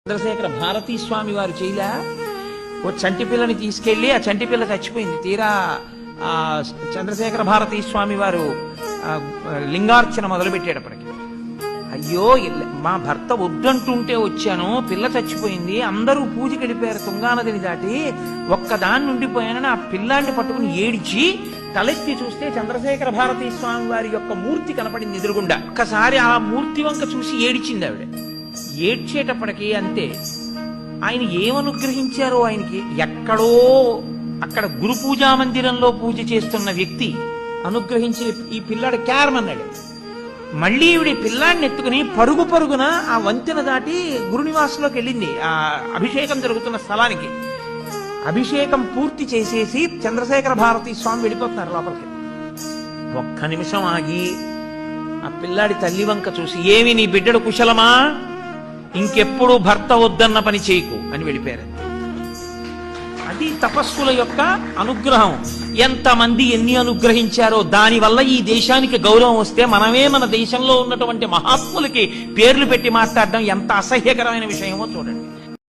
చంద్రశేఖర భారతీ స్వామి వారు చేయలే. ఓ చంటి పిల్లని తీసుకెళ్లి ఆ చంటి పిల్ల చచ్చిపోయింది. తీరా ఆ చంద్రశేఖర భారతీ స్వామి వారు లింగార్చన మొదలుపెట్టేటప్పటికి, అయ్యో మా భర్త వద్దంటుంటే వచ్చాను, పిల్ల చచ్చిపోయింది, అందరూ పూజకి వెళ్ళిపోయారు తుంగానదిని దాటి, ఒక్కదాన్ని ఉండిపోయానని ఆ పిల్లాన్ని పట్టుకుని ఏడిచి తలెత్తి చూస్తే చంద్రశేఖర భారతీ స్వామి వారి యొక్క మూర్తి కనపడింది ఎదురుగుండా. ఒక్కసారి ఆ మూర్తి వంక చూసి ఏడిచింది ఆవిడ. ఏడ్చేటప్పటికి అంతే, ఆయన ఏమనుగ్రహించారో ఆయనకి ఎక్కడో అక్కడ గురు పూజా మందిరంలో పూజ చేస్తున్న వ్యక్తి అనుగ్రహించి ఈ పిల్లాడు క్యారమన్నాడు. మళ్ళీ ఈవిడ పిల్లాడిని ఎత్తుకుని పరుగు పరుగున ఆ వంతెన దాటి గురునివాసంలోకి వెళ్ళింది, ఆ అభిషేకం జరుగుతున్న స్థలానికి. అభిషేకం పూర్తి చేసేసి చంద్రశేఖర భారతీ స్వామి వెళ్ళిపోతున్నారు లోపలికి. ఒక్క నిమిషం ఆగి ఆ పిల్లాడి తల్లి వంక చూసి, ఏమి నీ బిడ్డడు కుశలమా, ఇంకెప్పుడు భర్త వద్దన్న పని చేయకు అని వెళ్ళిపోయారు. అది తపస్సుల యొక్క అనుగ్రహం. ఎంతమంది ఎన్ని అనుగ్రహించారో దానివల్ల ఈ దేశానికి గౌరవం వస్తే మనమే మన దేశంలో ఉన్నటువంటి మహాత్ములకి పేర్లు పెట్టి మాట్లాడడం ఎంత అసహ్యకరమైన విషయమో చూడండి.